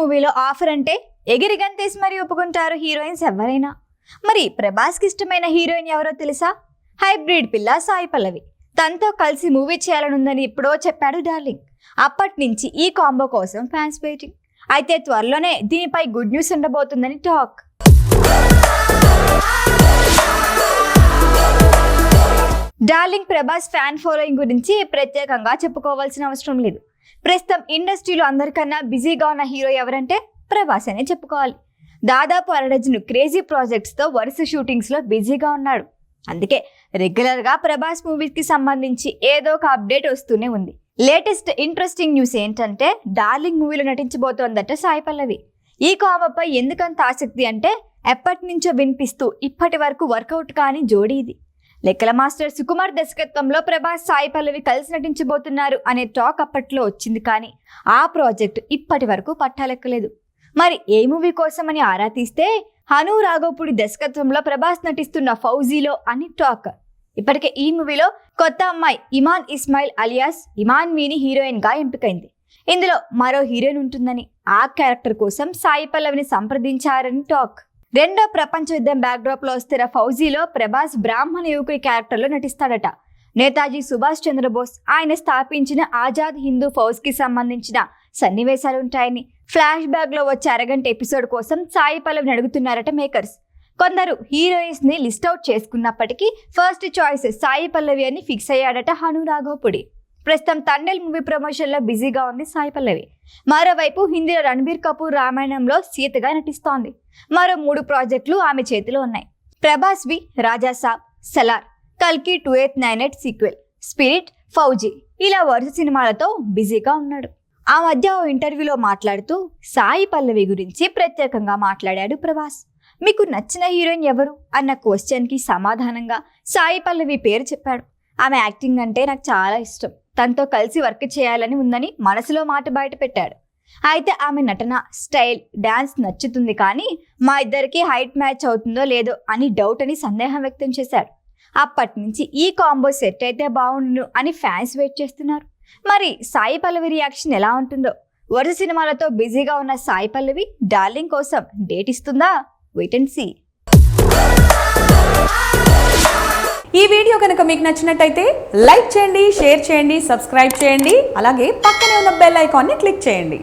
మూవీలో ఆఫర్ అంటే ఎగిరి గంతేసి మరీ ఒప్పుకుంటారు హీరోయిన్స్ ఎవరైనా. మరి ప్రభాస్కి ఇష్టమైన హీరోయిన్ ఎవరో తెలుసా? హైబ్రిడ్ పిల్ల సాయి పల్లవి. తనతో కలిసి మూవీ చేయాలనుందని ఎప్పుడో చెప్పాడు డార్లింగ్. అప్పటి నుంచి ఈ కాంబో కోసం ఫ్యాన్స్ వెయిటింగ్. అయితే త్వరలోనే దీనిపై గుడ్ న్యూస్ ఉండబోతుందని talk. Darling Prabhas fan following గురించి ప్రత్యేకంగా చెప్పుకోవాల్సిన అవసరం లేదు. ప్రస్తుతం ఇండస్ట్రీలో అందరికన్నా బిజీగా ఉన్న హీరో ఎవరంటే ప్రభాస్ అనే చెప్పుకోవాలి. దాదాపు 6 క్రేజీ ప్రాజెక్ట్స్తో వరుస షూటింగ్స్లో బిజీగా ఉన్నాడు. అందుకే రెగ్యులర్గా ప్రభాస్ మూవీస్కి సంబంధించి ఏదో ఒక అప్డేట్ వస్తూనే ఉంది. లేటెస్ట్ ఇంట్రెస్టింగ్ న్యూస్ ఏంటంటే డార్లింగ్ మూవీలో నటించబోతోందట సాయి పల్లవి. ఈ కాంబోపై ఎందుకంత ఆసక్తి అంటే ఎప్పటి నుంచో వినిపిస్తూ ఇప్పటి వరకు వర్కౌట్ కాని జోడీ ఇది. లెక్కల మాస్టర్ సుకుమార్ దర్శకత్వంలో ప్రభాస్ సాయి పల్లవి కలిసి నటించబోతున్నారు అనే టాక్ అప్పట్లో వచ్చింది, కానీ ఆ ప్రాజెక్ట్ ఇప్పటి వరకు పట్టాలెక్కలేదు. మరి ఏ మూవీ కోసమని ఆరా తీస్తే హను రాఘవపూడి దర్శకత్వంలో ప్రభాస్ నటిస్తున్న ఫౌజీలో అని టాక్. ఇప్పటికే ఈ మూవీలో కొత్త అమ్మాయి ఇమాన్ ఇస్మాయిల్ అలియాస్ ఇమాన్ మీని హీరోయిన్ గా ఎంపికైంది. ఇందులో మరో హీరోయిన్ ఉంటుందని, ఆ క్యారెక్టర్ కోసం సాయి పల్లవిని సంప్రదించారని టాక్. రెండో ప్రపంచ యుద్ధం బ్యాక్డ్రాప్ లో వస్తున్న ఫౌజీలో ప్రభాస్ బ్రాహ్మణ యువకుడి క్యారెక్టర్ లో నటిస్తాడట. నేతాజీ సుభాష్ చంద్రబోస్ ఆయన స్థాపించిన ఆజాద్ హిందూ ఫౌజ్ కి సంబంధించిన సన్నివేశాలు ఉంటాయని, ఫ్లాష్ బ్యాక్ లో వచ్చే అరగంట ఎపిసోడ్ కోసం సాయి పల్లవిని అడుగుతున్నారట మేకర్స్. కొందరు హీరోయిన్స్ ని లిస్ట్ అవుట్ చేసుకున్నప్పటికీ ఫస్ట్ చాయిస్ సాయి పల్లవి అని ఫిక్స్ అయ్యాడట హను రాఘవపూడి. ప్రస్తుతం తండేల్ మూవీ ప్రమోషన్ లో బిజీగా ఉంది సాయి పల్లవి. మరోవైపు హిందీలో రణబీర్ కపూర్ రామాయణంలో సీతగా నటిస్తోంది. మరో 3 ప్రాజెక్టులు ఆమె చేతిలో ఉన్నాయి. ప్రభాస్ వి రాజా సాబ్, సలార్, కల్కి 2898 సీక్వెల్, స్పిరిట్, ఫౌజీ ఇలా వరుస సినిమాలతో బిజీగా ఉన్నాడు. ఆ మధ్య ఓ ఇంటర్వ్యూలో మాట్లాడుతూ సాయి పల్లవి గురించి ప్రత్యేకంగా మాట్లాడాడు ప్రభాస్. మీకు నచ్చిన హీరోయిన్ ఎవరు అన్న క్వశ్చన్కి సమాధానంగా సాయి పల్లవి పేరు చెప్పాడు. ఆమె యాక్టింగ్ అంటే నాకు చాలా ఇష్టం, తనతో కలిసి వర్క్ చేయాలని ఉందని మనసులో మాట బయట పెట్టాడు. అయితే ఆమె నటన స్టైల్, డాన్స్ నచ్చుతుంది, కానీ మా ఇద్దరికి హైట్ మ్యాచ్ అవుతుందో లేదో అని డౌట్ అని సందేహం వ్యక్తం చేశాడు. అప్పటి నుంచి ఈ కాంబో సెట్ అయితే బాగుండును అని ఫ్యాన్స్ వెయిట్ చేస్తున్నారు. మరి సాయి పల్లవి రియాక్షన్ ఎలా ఉంటుందో? వరుస సినిమాలతో బిజీగా ఉన్న సాయి పల్లవి డార్లింగ్ కోసం డేట్ ఇస్తుందా? Wait and see. ఈ వీడియో కనుక మీకు నచ్చినట్టయితే లైక్ చేయండి, షేర్ చేయండి, సబ్స్క్రైబ్ చేయండి. అలాగే పక్కనే ఉన్న బెల్ ఐకాన్ని క్లిక్ చేయండి.